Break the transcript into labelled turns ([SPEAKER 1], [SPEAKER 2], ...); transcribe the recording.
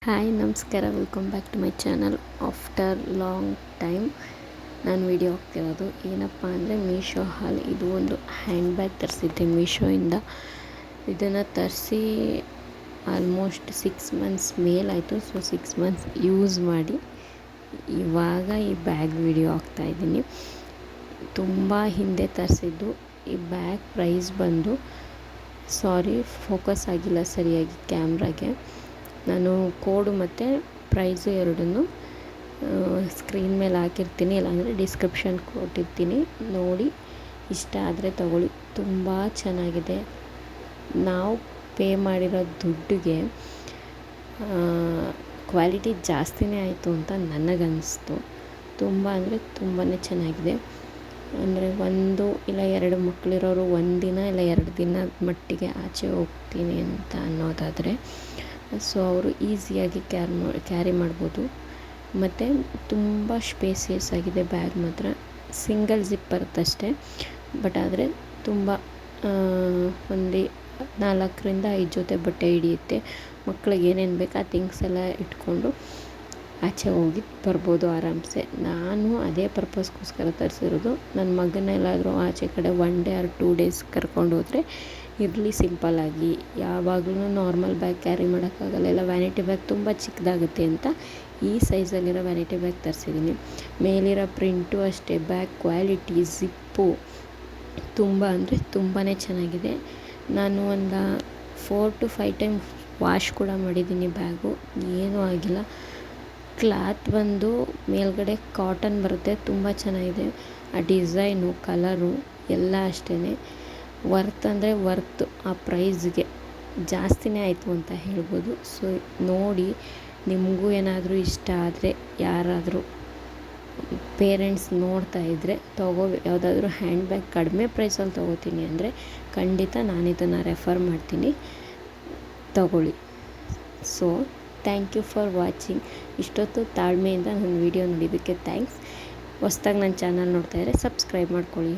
[SPEAKER 1] Hi ನಮಸ್ಕಾರ, welcome back to my channel. After long time ನಾನು video ಹಾಕ್ತಿರೋದು ಏನಪ್ಪ ಅಂದರೆ ಮೀಶೋ ಹಾಲ್. ಇದು ಒಂದು ಹ್ಯಾಂಡ್ ಬ್ಯಾಗ್ ತರಿಸಿದ್ದೆ ಮೀಶೋಯಿಂದ. ಇದನ್ನು ತರಿಸಿ ಆಲ್ಮೋಸ್ಟ್ 6 ಮಂತ್ಸ್ ಮೇಲಾಯಿತು. ಸೊ 6 ಮಂತ್ಸ್ ಯೂಸ್ ಮಾಡಿ ಇವಾಗ ಈ ಬ್ಯಾಗ್ ವಿಡಿಯೋ ಹಾಕ್ತಾಯಿದ್ದೀನಿ. ತುಂಬ ಹಿಂದೆ ತರಿಸಿದ್ದು. ಈ ಬ್ಯಾಗ್ ಪ್ರೈಸ್ ಬಂದು ಫೋಕಸ್ ಆಗಿಲ್ಲ ಸರಿಯಾಗಿ ಕ್ಯಾಮ್ರಾಗೆ. ನಾನು ಕೋಡು ಮತ್ತು ಪ್ರೈಸು ಎರಡನ್ನೂ ಸ್ಕ್ರೀನ್ ಮೇಲೆ ಹಾಕಿರ್ತೀನಿ, ಇಲ್ಲಾಂದರೆ ಡಿಸ್ಕ್ರಿಪ್ಷನ್ ಕೊಟ್ಟಿರ್ತೀನಿ. ನೋಡಿ ಇಷ್ಟ ಆದರೆ ತಗೊಳ್ಳಿ. ತುಂಬ ಚೆನ್ನಾಗಿದೆ. ನಾವು ಪೇ ಮಾಡಿರೋ ದುಡ್ಡಿಗೆ ಕ್ವಾಲಿಟಿ ಜಾಸ್ತಿನೇ ಆಯಿತು ಅಂತ ನನಗನ್ನಿಸ್ತು. ತುಂಬ ಅಂದರೆ ತುಂಬಾ ಚೆನ್ನಾಗಿದೆ. ಅಂದರೆ 1 ಇಲ್ಲ 2 ಮಕ್ಕಳಿರೋರು 1 ದಿನ ಇಲ್ಲ 2 ದಿನ ಮಟ್ಟಿಗೆ ಆಚೆ ಹೋಗ್ತೀನಿ ಅಂತ ಅನ್ನೋದಾದರೆ ಸೊ ಅವರು ಈಸಿಯಾಗಿ ಕ್ಯಾರಿ ಮಾಡ್ಬೋದು. ಮತ್ತು ತುಂಬ ಸ್ಪೇಸಿಯಸ್ ಆಗಿದೆ ಬ್ಯಾಗ್ ಮಾತ್ರ. ಸಿಂಗಲ್ ಜಿಪ್ ಬರುತ್ತಷ್ಟೇ, ಬಟ್ ಆದರೆ ತುಂಬ ಒಂದು 4ರಿಂದ 5 ಜೊತೆ ಬಟ್ಟೆ ಹಿಡಿಯುತ್ತೆ. ಮಕ್ಳಿಗೆ ಏನೇನು ಬೇಕು ಆ ಥಿಂಗ್ಸ್ ಎಲ್ಲ ಇಟ್ಕೊಂಡು ಆಚೆ ಹೋಗಿ ಬರ್ಬೋದು ಆರಾಮ್ಸೆ. ನಾನು ಅದೇ ಪರ್ಪಸ್ಗೋಸ್ಕರ ತರಿಸಿರೋದು. ನನ್ನ ಮಗನೆಲ್ಲಾದರೂ ಆಚೆ ಕಡೆ 1 ಡೇ ಆರ್ 2 ಡೇಸ್ ಕರ್ಕೊಂಡು ಹೋದರೆ ಇರಲಿ ಸಿಂಪಲ್ಲಾಗಿ. ಯಾವಾಗಲೂ ನಾರ್ಮಲ್ ಬ್ಯಾಗ್ ಕ್ಯಾರಿ ಮಾಡೋಕ್ಕಾಗಲ್ಲ, ಇಲ್ಲ ವ್ಯಾನಿಟಿ ಬ್ಯಾಗ್ ತುಂಬ ಚಿಕ್ಕದಾಗುತ್ತೆ ಅಂತ ಈ ಸೈಜಲ್ಲಿರೋ ವ್ಯಾನಿಟಿ ಬ್ಯಾಗ್ ತರಿಸಿದ್ದೀನಿ. ಮೇಲಿರೋ ಪ್ರಿಂಟು ಅಷ್ಟೇ, ಬ್ಯಾಗ್ ಕ್ವಾಲಿಟಿ, ಜಿಪ್ಪು ತುಂಬ ಅಂದರೆ ತುಂಬಾ ಚೆನ್ನಾಗಿದೆ. ನಾನು ಒಂದು 4 to 5 ಟೈಮ್ ವಾಶ್ ಕೂಡ ಮಾಡಿದ್ದೀನಿ ಬ್ಯಾಗು, ಏನೂ ಆಗಿಲ್ಲ. ಕ್ಲಾತ್ ಬಂದು ಮೇಲ್ಗಡೆ ಕಾಟನ್ ಬರುತ್ತೆ, ತುಂಬ ಚೆನ್ನಾಗಿದೆ. ಆ ಡಿಸೈನು, ಕಲರು ಎಲ್ಲ ಅಷ್ಟೇ ವರ್ತ್ ಅಂದರೆ ವರ್ತ್. ಆ ಪ್ರೈಸ್ಗೆ ಜಾಸ್ತಿನೇ ಆಯಿತು ಅಂತ ಹೇಳ್ಬೋದು. ಸೊ ನೋಡಿ, ನಿಮಗೂ ಏನಾದರೂ ಇಷ್ಟ ಆದರೆ, ಯಾರಾದರೂ ಪೇರೆಂಟ್ಸ್ ನೋಡ್ತಾ ಇದ್ದರೆ ಯಾವುದಾದ್ರೂ ಹ್ಯಾಂಡ್ ಬ್ಯಾಗ್ ಕಡಿಮೆ ಪ್ರೈಸಲ್ಲಿ ತೊಗೋತೀನಿ ಅಂದರೆ ಖಂಡಿತ ನಾನು ಇದನ್ನು ರೆಫರ್ ಮಾಡ್ತೀನಿ, ತಗೊಳ್ಳಿ. So thank you for watching. ಇಷ್ಟೊತ್ತು ತಾಳ್ಮೆಯಿಂದ ನನ್ನ ವಿಡಿಯೋ ನೋಡಿದ್ದಕ್ಕೆ ಥ್ಯಾಂಕ್ಸ್. ಹೊಸ್ದಾಗಿ ನನ್ನ ಚಾನಲ್ ನೋಡ್ತಾಯಿದ್ರೆ ಸಬ್ಸ್ಕ್ರೈಬ್ ಮಾಡ್ಕೊಳ್ಳಿ.